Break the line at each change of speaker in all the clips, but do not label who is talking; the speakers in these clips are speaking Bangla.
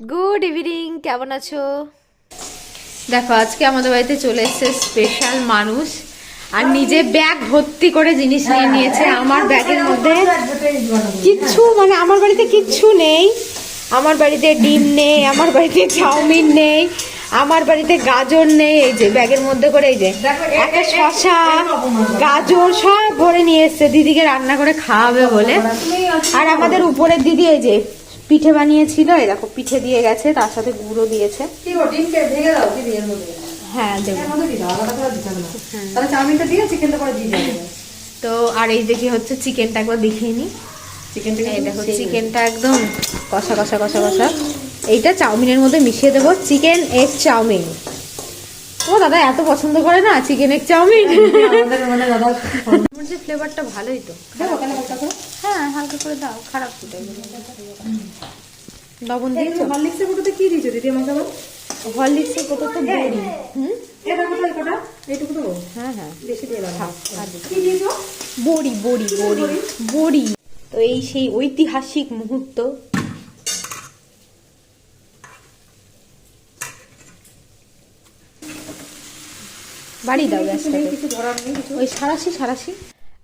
গুড ইভিনিং, কেমন আছো? দেখো আজকে আমাদের বাড়িতে চলে এসেছে স্পেশাল মানুষ আর নিজে ব্যাগ ভর্তি করে জিনিস নিয়ে নিয়েছে। আমার ব্যাগের মধ্যে কিচ্ছু মানে আমার বাড়িতে কিচ্ছু নেই। আমার বাড়িতে ডিম নেই, আমার বাড়িতে চাউমিন নেই, আমার বাড়িতে গাজর নেই। এই যে ব্যাগের মধ্যে করে এই যে একটা শশা গাজর সব ভরে নিয়ে এসছে দিদিকে রান্না করে খাওয়াবে বলে। আর আমাদের উপরের দিদি এই যে পিঠে বানিয়েছিল, এই দেখো পিঠে দিয়ে গেছে, তার সাথে গুঁড়ো দিয়েছে। হ্যাঁ তো আর এই দেখি হচ্ছে চিকেনটা একবার দেখিয়ে নি। এই দেখো চিকেনটা একদম কষা কষা কষা কষা। এইটা চাউমিনের মধ্যে মিশিয়ে দেবো, চিকেন এগ চাউমিন। ও দাদা এত পছন্দ করে না চিকেন এগ চাউমিন। আমার যে ফ্লেভারটা ভালোই তো। হ্যাঁ হালকা করে দাও, খারাপ তো লবণ দিয়েছো? হরলিক্সের কোটোতে কি দিয়েছো দিদি আমাকে বলো? হরলিক্সের কোটো তো বড়ি। হ্যাঁ হ্যাঁ বেশি দিয়ে দাও। কি দিয়েছো? বড়ি বড়ি বড়ি বড়ি। তো এই সেই ঐতিহাসিক মুহূর্ত। বাড়ি দাও গ্যাসটাকে। ওই সারাশি সারাশি।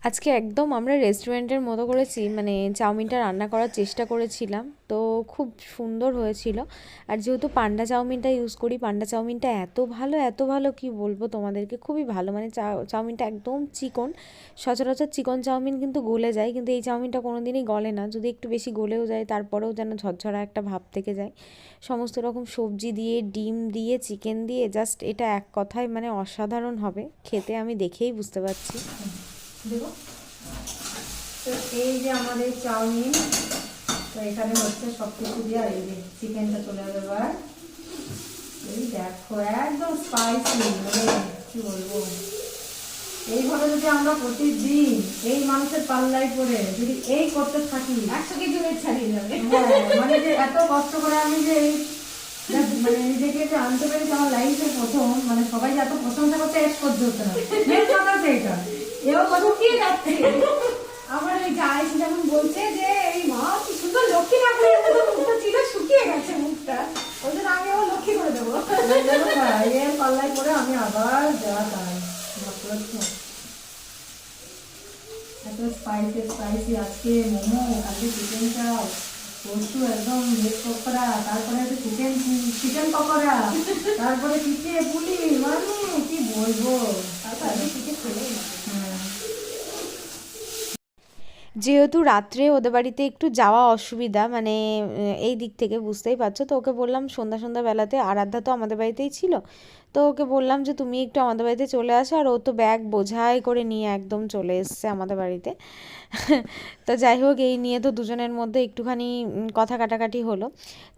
আজকে একদম আমরা রেস্টুরেন্টের মতো করেছি, মানে চাউমিনটা রান্না করার চেষ্টা করেছিলাম, তো খুব সুন্দর হয়েছিল। আর যেহেতু পান্ডা চাউমিনটা ইউজ করি, পান্ডা চাউমিনটা এত ভালো কি বলবো তোমাদেরকে, খুবই ভালো। মানে চাউমিনটা একদম চিকন। সচরাচর চিকন চাউমিন কিন্তু গলে যায়, কিন্তু এই চাউমিনটা কোনো দিনই গলে না। যদি একটু বেশি গলেও যায় তারপরেও যেন ঝরঝরা একটা ভাব থেকে যায়। সমস্ত রকম সবজি দিয়ে, ডিম দিয়ে, চিকেন দিয়ে, জাস্ট এটা এক কথায় মানে অসাধারণ হবে খেতে, আমি দেখেই বুঝতে পারছি। দেখো তো এই যে আমাদের চাউমিন, তো এখানে হচ্ছে সব কিছু দিয়ে, এই যে চিকেনটা চলে যাবে এবার। এই দেখো একদম স্পাইসি, মানে কি বলবো, এইভাবে যদি আমরা প্রতিদিন এই মানুষের পাল্লাই পরে যদি এই করতে থাকি 100 কেজি ওয়েট ছাড়িয়ে যাবে। মানে যে এত কষ্ট করে আমি যে মানে নিজেকে যে আনতে পেরেছি আমার লাইফে প্রথম, মানে সবাই যে এত প্রশংসা করতে এক্সপোর্ট হতে না, মেন কথা সেইটা। এও লুকিয়ে যাচ্ছে। আমার ওই গায়ে যেমন বলছে যে এই মা কি সুন্দর লক্ষ্মী ঠাকুরের মতো মুখটা ছিল, শুকিয়ে গেছে মুখটা, ওই জন্য আমি আবার লক্ষ্মী করে দেবো। এর পাল্লাই করে আমি আবার যা তাই এত স্পাইসি স্পাইসি। আজকে মোমো, আজকে চিকেন চাপ, পরশু একদম ভেজ পকোড়া, তারপরে একটু চিকেন পকোড়া, তারপরে পিঠে পুলি, মানে কি বলবো। যেহেতু রাত্রে ওদের বাড়িতে একটু যাওয়া অসুবিধা, মানে এই দিক থেকে বুঝতেই পারছো, তো ওকে বললাম সন্ধ্যা বেলাতে, আরাধ্যা তো আমাদের বাড়িতেই ছিল, তো ওকে বললাম যে তুমি একটু আমাদের বাড়িতে চলে আসো। আর ও তো ব্যাগ বোঝাই করে নিয়ে একদম চলে এসছে আমাদের বাড়িতে। তো যাই হোক, এই নিয়ে তো দুজনের মধ্যে একটুখানি কথা কাটাকাটি হলো।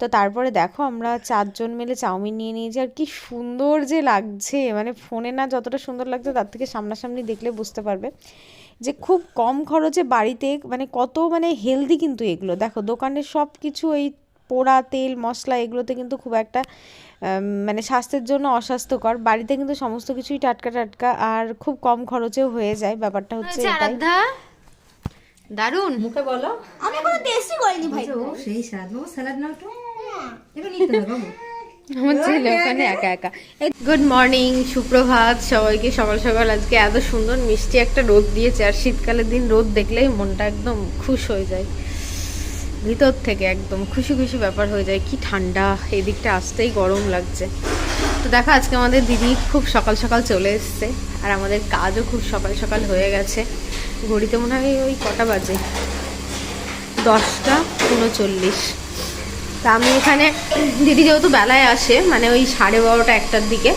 তো তারপরে দেখো আমরা 4 জন মিলে চাউমিন নিয়ে নিয়েছি, আর কি সুন্দর যে লাগছে, মানে ফোনে না যতটা সুন্দর লাগছে তার থেকে সামনাসামনি দেখলে বুঝতে পারবে যে খুব কম খরচে বাড়িতে মানে কত মানে হেলদি কিন্তু এগুলো। দেখো দোকানের সব কিছু এই পোড়া তেল মশলা এগুলোতে কিন্তু খুব একটা মানে স্বাস্থ্যের জন্য অস্বাস্থ্যকর। বাড়িতে কিন্তু সমস্ত কিছুই টাটকা টাটকা আর খুব কম খরচেও হয়ে যায়, ব্যাপারটা হচ্ছে এটাই। দারুন মুখে বলো।
আমি এখনো টেস্টই করিনি ভাই।
সেই স্বাদ। বাবু স্যালাড নাও তো, এটা নিতে হবে বাবু। আমার ছেলে ওখানে একা একা। গুড মর্নিং, সুপ্রভাত সবাইকে। সকাল সকাল আজকে এত সুন্দর মিষ্টি একটা রোদ দিয়েছে, আর শীতকালের দিন রোদ দেখলেই মনটা একদম খুশ হয়ে যায়, ভিতর থেকে একদম খুশি খুশি ব্যাপার হয়ে যায়। কি ঠান্ডা, এই দিকটা আসতেই গরম লাগছে। তো দেখো আজকে আমাদের দিদি খুব সকাল সকাল চলে এসছে, আর আমাদের কাজও খুব সকাল সকাল হয়ে গেছে। ঘড়িতে মনে হয় ওই কটা বাজে, 10টা 39। তা আমি এখানে, দিদি যেহেতু বেলায় আসে মানে ওই 12:30 1টার দিকে,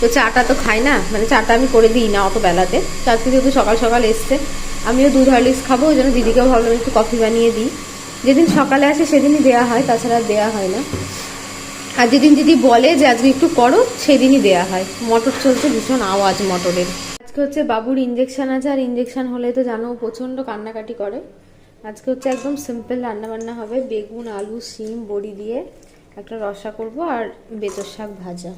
তো চাটা তো খাই না, মানে চাটা আমি করে দিই না অত বেলাতে। তো আজকে যেহেতু সকাল সকাল এসছে, আমিও দুধ হরলিক্স খাবো, ওই জন্য দিদিকেও ভাবলাম একটু কফি বানিয়ে দিই। যেদিন সকালে আসে সেদিনই দেওয়া হয়, তাছাড়া দেওয়া হয় না। আর যেদিন দিদি বলে যে আজকে একটু করো, সেদিনই দেওয়া হয়। মটর চলছে, ভীষণ আওয়াজ মটরের। আজকে হচ্ছে বাবুর ইঞ্জেকশন আছে, আর ইঞ্জেকশন হলে তো জানো প্রচণ্ড কান্নাকাটি করে। আজকে হচ্ছে একদম সিম্পল রান্নাবান্না হবে, বেগুন আলু শিম বড়ি দিয়ে একটা রসা করব, আর বেতর শাক ভাজা।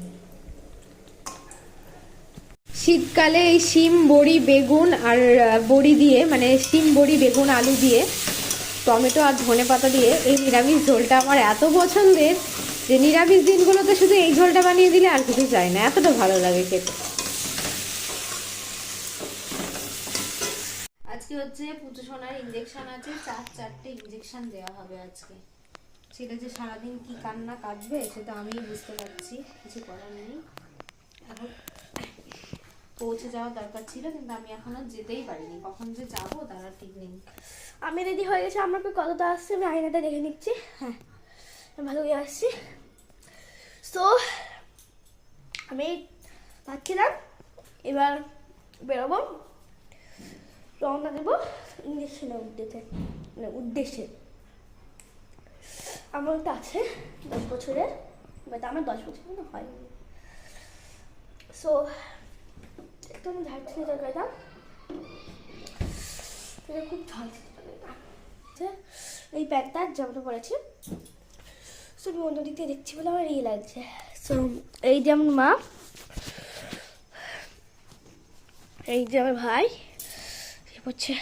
শীতকালে এই শিম বড়ি বেগুন আর বড়ি দিয়ে, মানে শিম বড়ি বেগুন আলু দিয়ে টমেটো আর ধনেপাতা দিয়ে এই নিরামিষ ঝোলটা আমার এত পছন্দের, যে নিরামিষ দিনগুলোতে শুধু এই ঝোলটা বানিয়ে দিলে আর কিছু চাই না, এতটা ভালো লাগে খেতে। আজকে হচ্ছে পুজো সোনার ইঞ্জেকশন আছে, 4টা ইঞ্জেকশন দেওয়া হবে আজকে। সেটা যে সারাদিন কি কান্না কাটবে সেটা আমিই বুঝতে পারছি, কিছু করার নেই। এখন পৌঁছে যাওয়া দরকার ছিল, কিন্তু আমি এখনো যেতেই পারিনি, কখন যে যাবো তার আর ঠিক নেই।
আমি রেডি হয়ে গেছি, আমার কতটা আসছে আমি আয়নাটা দেখে নিচ্ছি। হ্যাঁ ভালোই আসছি। সো আমি ভাবছিলাম এবার বেরোবো, রওনা দেবো ইঞ্জেকশনের উদ্দেশ্যে। আমার একটা আছে 10 বছরের, বাট আমার 10 বছর মনে হয়নি। সো একটু আমি ঝাড়ছি তরকারিটা, এটা খুব ঝাড়ছি তরকারিটা। এই প্যান্টটা জামাটা পরেছি, সো আমি অন্য দিক থেকে দেখছি বলে আমার এই লাগছে। সো এই যে আমার মা, এই যে আমার ভাই হচ্ছে।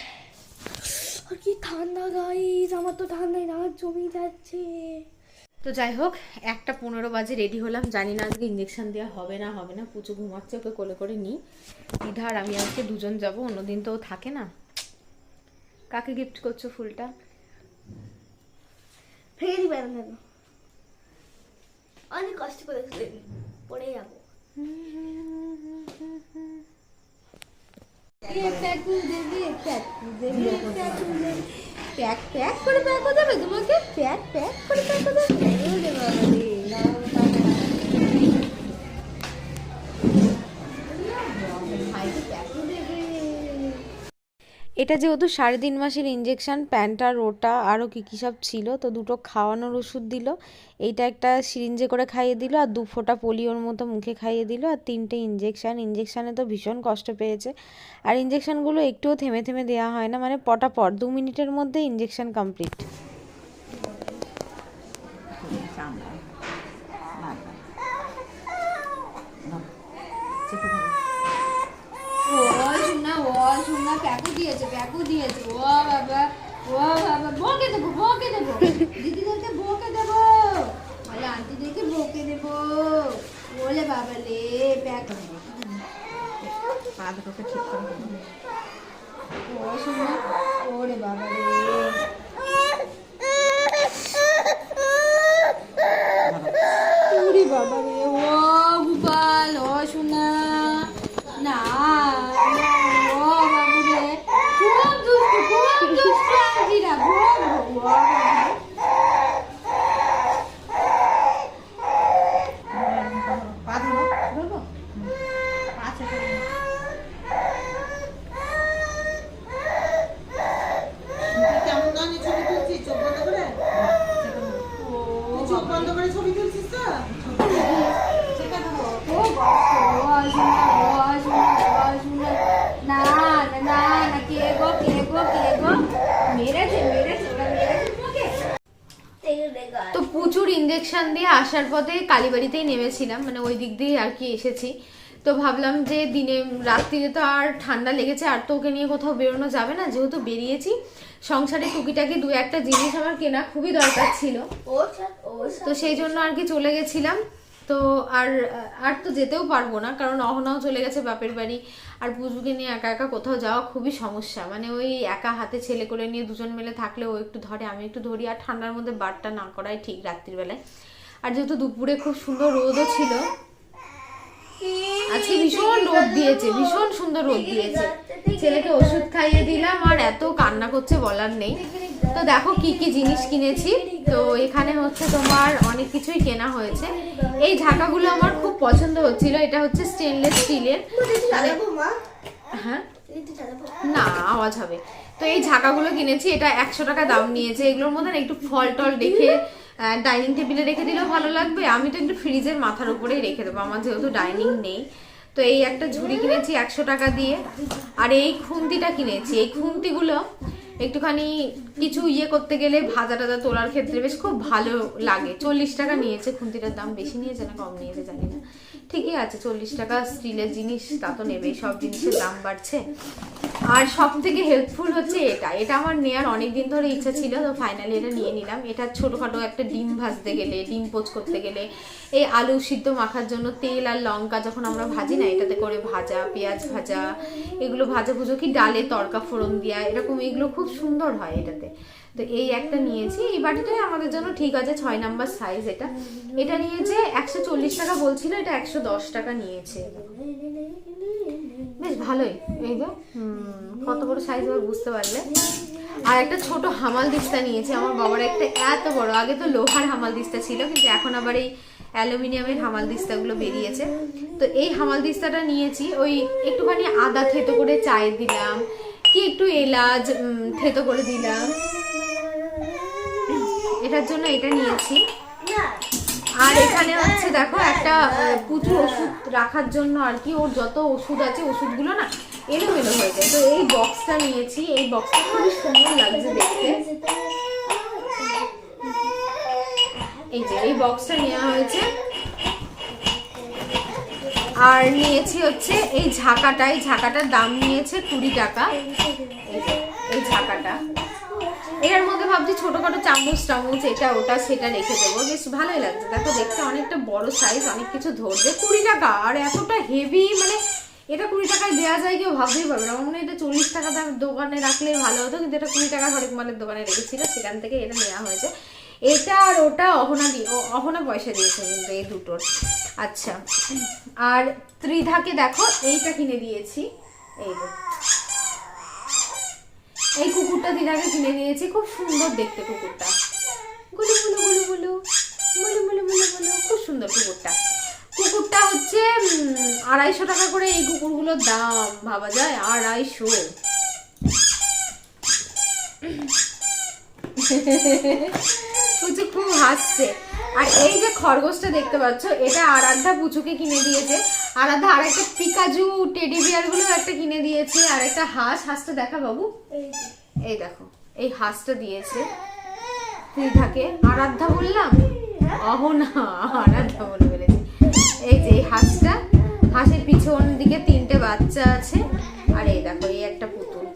আর কি ঠান্ডা গাইস, আমার তো ঠান্ডায় না জমি যাচ্ছে।
তো যাই হোক, 1:15 বাজে রেডি হলাম। জানি না আজকে ইঞ্জেকশন দেওয়া হবে না হবে না। পুচু ঘুমাচ্ছে, ওকে কোলে করে নিই। দিদা আর আমি আজকে দুজন যাব, অন্যদিন তো ও থাকে না। কাকে গিফট করছো ফুলটা?
ভেঙে দিবে না কেন, অনেক কষ্ট করে পড়ে যাবো। প্যাক করে প্যাকও দেবে তোমাকে, প্যাক করে প্যাকও দেবে।
এটা যেহেতু 3.5 মাসের ইঞ্জেকশন, প্যান্টা রোটা আরও কী কী সব ছিল, তো 2টো খাওয়ানোর ওষুধ দিল। এইটা একটা সিরিঞ্জে করে খাইয়ে দিল, আর 2 ফোঁটা পোলিওর মতো মুখে খাইয়ে দিল, আর 3টে ইঞ্জেকশানে তো ভীষণ কষ্ট পেয়েছে। আর ইঞ্জেকশানগুলো একটুও থেমে থেমে দেওয়া হয় না, মানে পটাপট 2 মিনিটের মধ্যে ইঞ্জেকশন কমপ্লিট।
প্যাকু দিয়েছে ও বাবা, বকে দেবো দিদিদেরকে, বকে দেবো বলে, আন্টিদেরকে বকে দেবো বলে। বাবা লে প্যাক ও শোনা, ওরে বাবা রে। বাবা রে, ও গোপাল, ও শোনা না, ও বাবু রে, খুব দুষ্টু আন্টিরা,
তো প্রচুর ইঞ্জেকশন দিয়ে আসার পথে কালীবাড়িতেই নেমেছিলাম, মানে ওই দিক দিয়ে আর কি এসেছি। তো ভাবলাম যে দিনে রাত্রিরে তো আর ঠান্ডা লেগেছে, আর তো ওকে নিয়ে কোথাও বেরোনো যাবে না, যেহেতু বেরিয়েছি সংসারে টুকিটাকি 2-1টা জিনিস আমার কেনা খুবই দরকার ছিল, তো সেই জন্য আর কি চলে গেছিলাম। তো আর তো যেতেও পারবো না, কারণ অহনাও চলে গেছে বাপের বাড়ি, আর পুজোকে নিয়ে একা একা কোথাও যাওয়া খুবই সমস্যা। মানে ওই একা হাতে ছেলে করে নিয়ে দুজন মিলে থাকলে ও একটু ধরে, আমি একটু ধরি, আর ঠান্ডার মধ্যে বারটা না করাই ঠিক রাত্রির বেলায়। আর যেহেতু দুপুরে খুব সুন্দর রোদও ছিল, আজকে ভীষণ রোদ দিয়েছে, ভীষণ সুন্দর রোদ দিয়েছে। ছেলেকে ওষুধ খাইয়ে দিলাম, আর এত কান্না করছে বলার নেই। তো দেখো কি কি জিনিস কিনেছি। তো এখানে হচ্ছে তোমার অনেক কিছুই কেনা হয়েছে। এই ঝাঁকাগুলো আমার খুব পছন্দ হচ্ছিল, এটা হচ্ছে স্টেনলেস স্টিলের। হ্যাঁ না, আওয়াজ হবে। তো এই ঝাঁকাগুলো কিনেছি, এটা 100 টাকা দাম নিয়েছে। এগুলোর মধ্যে একটু ফল টল রেখে ডাইনিং টেবিলে রেখে দিলেও ভালো লাগবে। আমি তো একটু ফ্রিজের মাথার উপরেই রেখে দেবো, আমার যেহেতু ডাইনিং নেই। তো এই একটা ঝুড়ি কিনেছি 100 টাকা দিয়ে। আর এই খুন্তিটা কিনেছি, এই খুন্তিগুলো একটুখানি কিছু করতে গেলে ভাজা টাজা তোলার ক্ষেত্রে বেশ খুব ভালো লাগে। 40 টাকা নিয়েছে খুন্তিটার দাম, বেশি নিয়েছে না কম নিয়েছে জানি না, ঠিকই আছে 40 টাকা। স্টিলের জিনিস তা তো নেবেই, সব জিনিসের দাম বাড়ছে। আর সব থেকে হেল্পফুল হচ্ছে এটা, এটা আমার নেওয়ার অনেকদিন ধরে ইচ্ছা ছিল, তো ফাইনালি এটা নিয়ে নিলাম। এটা ছোটোখাটো একটা ডিম ভাজতে গেলে, ডিম পোচ করতে গেলে, এই আলু সিদ্ধ মাখার জন্য তেল আর লঙ্কা যখন আমরা ভাজি না, এটাতে করে ভাজা, পেঁয়াজ ভাজা, এগুলো ভাজা ভুজো কি ডালে তড়কা ফোড়ন দেওয়া, এরকম এগুলো খুব সুন্দর হয় এটাতে। তো এই একটা নিয়েছি, এই বাটিটাই আমাদের জন্য ঠিক আছে, 6 নাম্বার সাইজ। এটা এটা নিয়েছে 140 টাকা বলছিল, এটা 110 টাকা নিয়েছে, বেশ ভালোই। এই যে কত বড় সাইজ হবে বুঝতে পারলে। আর একটা ছোট হামাল দিস্তা নিয়েছি আমার বাবার, একটা এত বড়, আগে তো লোহার হামাল দিস্তা ছিল, কিন্তু এখন আবার এই অ্যালুমিনিয়ামের হামাল দিস্তাগুলো বেরিয়েছে। তো এই হামাল দিস্তাটা নিয়েছি, ওই একটুখানি আদা থেতো করে চায়ে দিলাম, কি একটু এলাচ থেতো করে দিলাম, এটার জন্য এটা নিয়েছি। আর এখানে হচ্ছে দেখো একটা পুচু ওষুধ রাখার জন্য আর কি, ওর যত ওষুধ আছে ওষুধগুলো না এলোমেলো হয়ে যায়, তো এই বক্সটা নিয়েছি। এই বক্সটা খুবই সুন্দর লাগছে দেখতে, এই যে এই বক্সটা নেওয়া হয়েছে। আর নিয়েছি হচ্ছে এই ঝাঁকাটা, এই ঝাঁকাটার দাম নিয়েছে 20 টাকা। এই ঝাঁকাটা, এর মধ্যে ভাবছি ছোটখাটো চামচ টামচ এটা ওটা সেটা রেখে দেবো, বেশ ভালোই লাগছে। দেখো দেখতে অনেকটা বড় সাইজ, অনেক কিছু ধরবে। 20 টাকা, আর এতটা হেভি, মানে এটা 20 টাকায় দেওয়া যায় কেউ ভাবতেই পারবে না। আমার মনে হয় এটা 40 টাকা দাম দোকানে রাখলে ভালো হতো, কিন্তু এটা 20 টাকা হরেক মালের দোকানে রেখেছিল, সেখান থেকে এটা নেওয়া হয়েছে। এটা আর ওটা অহনা পয়সা দিয়েছে কিন্তু এই দুটোর। আচ্ছা, আর ত্রিধাকে দেখো এইটা কিনে দিয়েছি, এই যে এই কুকুরটা দিদাকে কিনে দিয়েছি, খুব সুন্দর দেখতে কুকুরটা, গুলু গুলু গুলু গুলু মুলু মুলু মুলু মুলু, খুব সুন্দর কুকুরটা। কুকুরটা হচ্ছে 250 টাকা করে এই কুকুরগুলোর দাম, ভাবা যায় 250। পুচু খুব হাসছে। আর এই যে খরগোশটা দেখতে পাচ্ছ, এটা আরাধ্যা পুচুকে কিনে দিয়েছে। আরাধ্যা আর একটা পিকাজু টেডি বিয়ার গুলো একটা কিনে দিয়েছে, আর একটা হাঁসটা দেখা বাবু, এই দেখো এই হাঁসটা দিয়েছে ত্রিধাকে। আরাধ্যা বললাম, অহনা আরাধ্যা বলে ফেলেছি। এই যে এই হাঁসটা, হাঁসের পিছন দিকে 3টে বাচ্চা আছে, আর এই দেখো এই একটা পুতুল।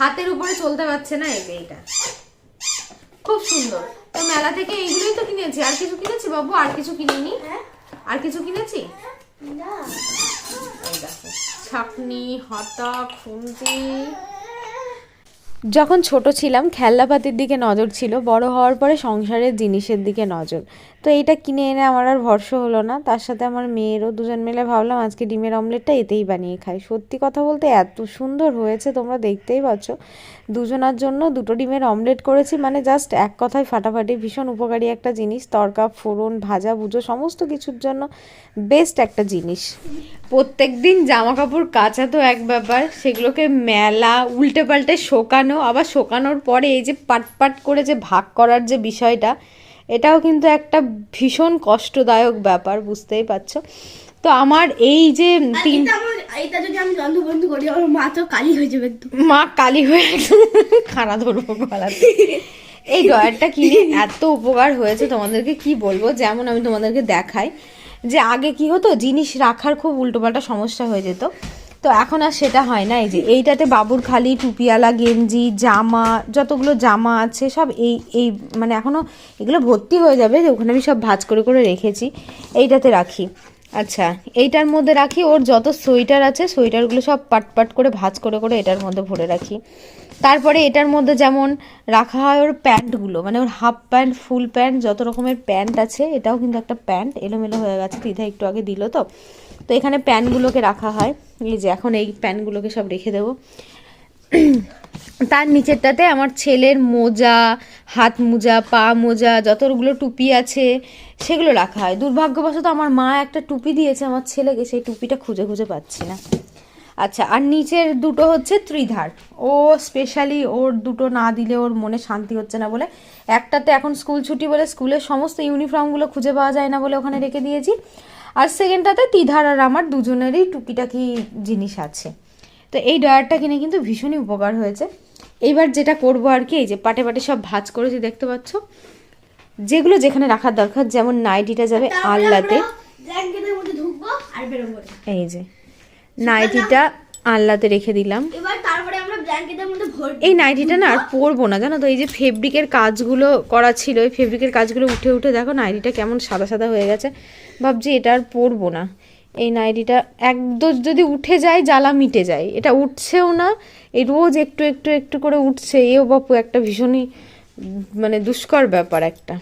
হাতের উপরে চলতে পারছে না, এই এইটা খুব সুন্দর। তো মেলা থেকে এইগুলোই তো কিনেছি, আর কিছু কিনেছি বাবু? আর কিছু কিনিনি। আর কিছু কিনেছি? এই দেখো ছাকনি, হাতা, খুন্তি। যখন ছোট ছিলাম খেলনাপাতির দিকে নজর ছিল, বড় হওয়ার পরে সংসারের জিনিসের দিকে নজর। তো এইটা কিনে এনে আমার আর ভরসা হলো না, তার সাথে আমার মেয়েরও, দুজন মিলে ভাবলাম আজকে ডিমের অমলেটটা এতেই বানিয়ে খাই। সত্যি কথা বলতে এত সুন্দর হয়েছে, তোমরা দেখতেই পাচ্ছ। দুজনার জন্য 2টো ডিমের অমলেট করেছি, মানে জাস্ট এক কথায় ফাটাফাটি, ভীষণ উপকারী একটা জিনিস। তড়কা ফোড়ন ভাজা ভুজো সমস্ত কিছুর জন্য বেস্ট একটা জিনিস। প্রত্যেক দিন জামা কাপড় কাচা তো এক ব্যাপার, সেগুলোকে মেলা, উল্টে পাল্টে শোকানো, আবার শোকানোর পরে এই যে পাট পাট করে যে ভাগ করার যে বিষয়টা, এটাও কিন্তু একটা ভীষণ কষ্টদায়ক ব্যাপার, বুঝতেই পারছো। তো আমার এই যে
এইটা যদি আমি বন্ধ করি, আমার মা তো কালি হয়ে যাবে,
মা কালি হয়ে খানা ধরবো গলাতে। এই ড্রয়ারটা কিনে এত উপকার হয়েছে তোমাদেরকে কি বলবো। যেমন আমি তোমাদেরকে দেখাই যে আগে কি হতো, জিনিস রাখার খুব উল্টোপাল্টা সমস্যা হয়ে যেত, তো এখন আর সেটা হয় না। এই যে এইটাতে বাবুর খালি টুপিওয়ালা গেঞ্জি, জামা, যতগুলো জামা আছে সব এই মানে এখনও এগুলো ভর্তি হয়ে যাবে, যে ওখানে আমি সব ভাঁজ করে করে রেখেছি, এইটাতে রাখি। আচ্ছা, এইটার মধ্যে রাখি ওর যত সোয়েটার আছে, সোয়েটারগুলো সব পাট পাট করে ভাঁজ করে করে এটার মধ্যে ভরে রাখি। তারপরে এটার মধ্যে যেমন রাখা হয় ওর প্যান্টগুলো, মানে ওর হাফ প্যান্ট, ফুল প্যান্ট, যত রকমের প্যান্ট আছে, এটাও কিন্তু একটা প্যান্ট এলোমেলো হয়ে গেছে, দিদা একটু আগে দিল তো এখানে প্যান্টগুলোকে রাখা হয়। এই যে এখন এই প্যান্টগুলোকে সব রেখে দেবো। তার নিচেরটাতে আমার ছেলের মোজা, হাত মোজা, পা মোজা, যতগুলো টুপি আছে সেগুলো রাখা হয়। দুর্ভাগ্যবশত আমার মা একটা টুপি দিয়েছে আমার ছেলেকে, সেই টুপিটা খুঁজে খুঁজে পাচ্ছি না। আচ্ছা, আর নিচের দুটো হচ্ছে ত্রিধার, ও স্পেশালি ওর দুটো না দিলে ওর মনে শান্তি হচ্ছে না বলে, একটাতে এখন স্কুল ছুটি বলে স্কুলের সমস্ত ইউনিফর্মগুলো খুঁজে পাওয়া যায় না বলে ওখানে রেখে দিয়েছি, আর সেকেন্ডটাতে ত্রিধার আর আমার দুজনেরই টুকিটাকি জিনিস আছে। তো এই ড্রয়ারটা কিনে কিন্তু ভীষণই উপকার হয়েছে। এইবার যেটা করব আর কি, এই যে পাটে পাটে সব ভাঁজ করেছি দেখতে পাচ্ছ, যেগুলো যেখানে রাখার দরকার, যেমন নাইটিটা যাবে আলনাতে,
ব্ল্যাঙ্কেটের মধ্যে ঢুকবো আর বেরোবো।
এই যে নাইটিটা আলনাতে রেখে দিলাম।
এবার তারপরে আমরা ব্ল্যাঙ্কেটের মধ্যে ভরবো।
এই নাইটিটা না আর পরবো না জানো তো, এই যে ফেব্রিকের কাজগুলো করা ছিল, এই ফেব্রিকের কাজগুলো উঠে উঠে দেখো নাইটিটা কেমন সাদা সাদা হয়ে গেছে, ভাবছি এটা আর পরবো না। এই নাইটিটা একদম যদি উঠে যায় জ্বালা মিটে যায়, এটা উঠছেও না, এই রোজ একটু একটু একটু করে উঠছে, এও বাপু একটা ভীষণই মানে দুষ্কর ব্যাপার একটা।